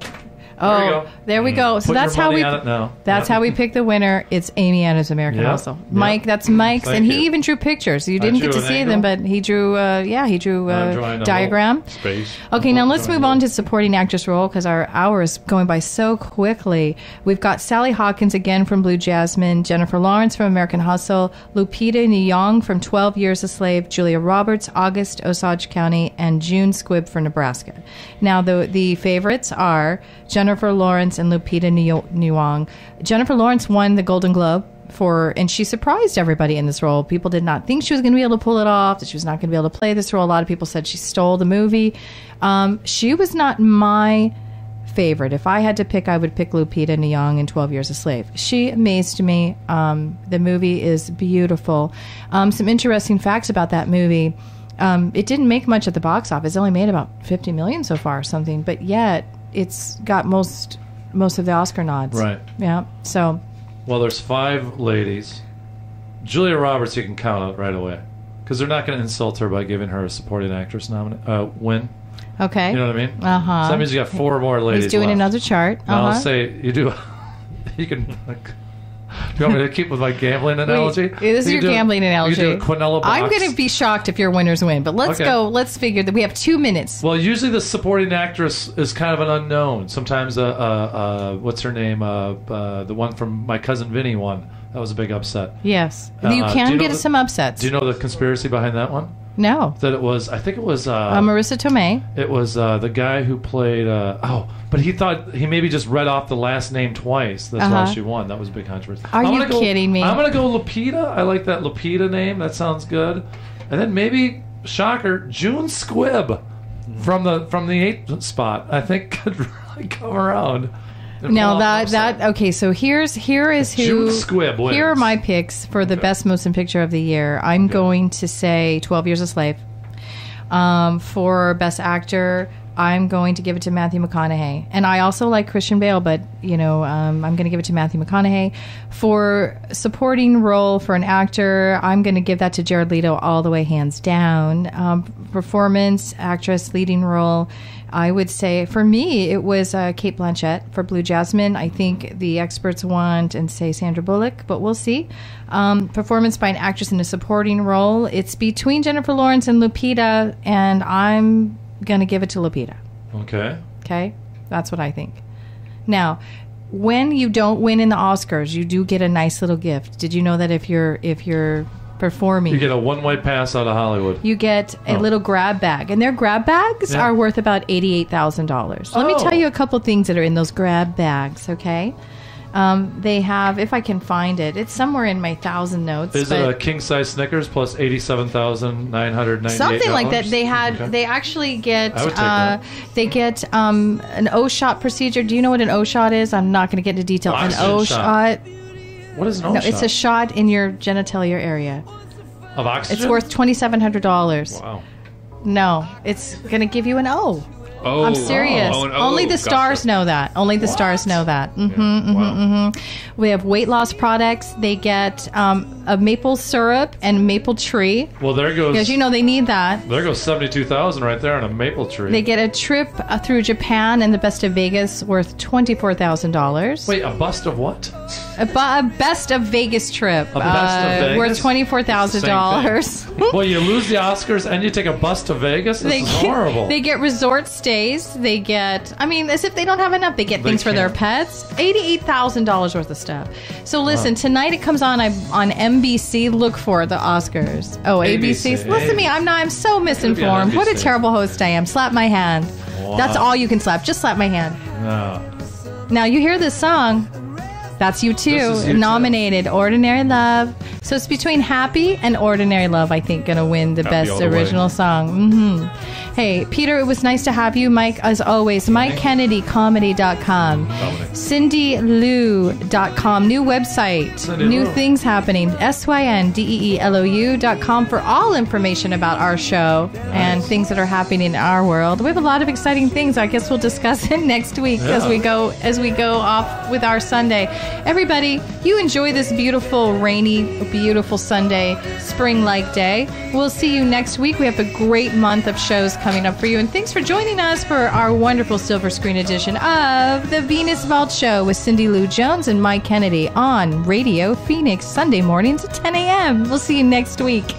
A: Oh,
B: There you go.
A: there we go. So
B: Put
A: that's
B: your
A: how
B: money
A: we.
B: on it now.
A: That's
B: Yep.
A: how we pick the winner. It's Amy Adams, American
B: Yep.
A: Hustle.
B: Yep.
A: Mike, that's Mike's,
B: Thank
A: and
B: you.
A: he even drew pictures. You didn't
B: drew
A: get to
B: an
A: see
B: angle?
A: them, but he drew. He drew
B: I'm
A: a
B: drawing a
A: diagram.
C: Space.
A: Okay, now let's
B: drawing
A: move
B: a
A: on to supporting actress role because our hour is going by so quickly. We've got Sally Hawkins again from Blue Jasmine, Jennifer Lawrence from American Hustle, Lupita Nyong'o from 12 Years a Slave, Julia Roberts, August Osage County, and June Squibb for Nebraska. Now the favorites are Jennifer Lawrence and Lupita Nyong'o. Jennifer Lawrence won the Golden Globe and she surprised everybody in this role. People did not think she was going to be able to pull it off, that she was not going to be able to play this role. A lot of people said she stole the movie. She was not my favorite. If I had to pick, I would pick Lupita Nyong'o in 12 Years a Slave. She amazed me. The movie is beautiful. Some interesting facts about that movie. It didn't make much at the box office. It only made about 50 million so far or something, but yet it's got most of the Oscar nods.
B: Right.
A: Yeah. So.
B: Well, there's 5 ladies. Julia Roberts you can count out right away, because they're not going to insult her by giving her a supporting actress win.
A: Okay.
B: You know what I mean?
A: Uh-huh.
B: So that means you got 4 more ladies
A: He's doing
B: left.
A: another chart.
B: Now, I'll say you do. You can. Do you want me to keep with my gambling analogy?
A: This is your gambling analogy.
B: You do a Quinella box.
A: I'm going to be shocked if your winners win, but let's go. Let's figure that we have 2 minutes.
B: Well, usually the supporting actress is kind of an unknown. Sometimes, what's her name? The one from My Cousin Vinny won. That was a big upset.
A: Yes. You can get some upsets.
B: Do you know the conspiracy behind that one?
A: No.
B: That it was, I think it was...
A: Marissa Tomei.
B: It was the guy who played... but he thought he maybe just read off the last name twice. That's why she won. That was a big controversy.
A: Are you kidding me?
B: I'm going to go Lupita. I like that Lupita name. That sounds good. And then maybe, shocker, June Squibb from the 8th spot. I think could really come around.
A: Now okay. So here is who.
B: June Squibb wins.
A: Here are my picks for the best motion picture of the year. I'm going to say 12 Years a Slave. For best actor, I'm going to give it to Matthew McConaughey, and I also like Christian Bale, but I'm going to give it to Matthew McConaughey. For supporting role for an actor, I'm going to give that to Jared Leto all the way, hands down. Performance, actress, leading role, I would say for me it was Cate Blanchett for Blue Jasmine. I think the experts want and say Sandra Bullock, but we'll see. Performance by an actress in a supporting role, it's between Jennifer Lawrence and Lupita, and I'm going to give it to Lupita. Okay, that's what I think. Now, when you don't win in the Oscars, you do get a nice little gift. Did you know that if you're performing,
B: you get a one-way pass out of Hollywood?
A: You get a little grab bag, and their grab bags are worth about $88,000. Let me tell you a couple things that are in those grab bags. Okay. They have, if I can find it, it's somewhere in my 1,000 notes.
B: Is it a king size Snickers plus $87,998?
A: Something like that. They had. They actually get. They get an O-shot procedure. Do you know what an O-shot is? I'm not going to get into detail. An O-shot.
B: What is an O-shot?
A: No, it's a shot in your genitalia area.
B: Of oxygen?
A: It's worth $2,700.
B: Wow.
A: No, it's going to give you an O.
C: Oh,
A: I'm serious. Only the stars know that. Only the stars know that. We have weight loss products. They get a maple syrup and maple tree.
B: Well, there goes,
A: because they need that.
B: There goes $72,000 right there on a maple tree.
A: They get a trip through Japan and the Best of Vegas worth $24,000.
B: Wait, a bust of what?
A: A Best of Vegas trip.
B: A Best of Vegas?
A: Worth $24,000.
B: Well, you lose the Oscars and you take a bus to Vegas? This is horrible.
A: They get resort stays. They get, as if they don't have enough, they get things for their pets. $88,000 worth of stuff. So listen, tonight it comes on NBC. Look for the Oscars. Oh, ABC. Listen to me. I'm so misinformed. What a terrible host I am. Slap my hand. Wow. That's all you can slap. Just slap my hand. No. Now you hear this song. That's U2, nominated, Ordinary Love. So it's between Happy and Ordinary Love, I think, going to win the best original song. Hey, Peter, it was nice to have you. Mike, as always, MikeKennedyComedy.com. Syndeelou.com, new website, new things happening. SYNDEELOU.com for all information about our show and things that are happening in our world. We have a lot of exciting things. I guess we'll discuss it next week as we go off with our Sunday. Everybody, you enjoy this beautiful, rainy, beautiful Sunday, spring-like day. We'll see you next week. We have a great month of shows coming up for you. And thanks for joining us for our wonderful silver screen edition of The Venus Vault Show with Syndeelou Jones and Mike Kennedy on Radio Phoenix, Sunday mornings at 10 a.m. We'll see you next week.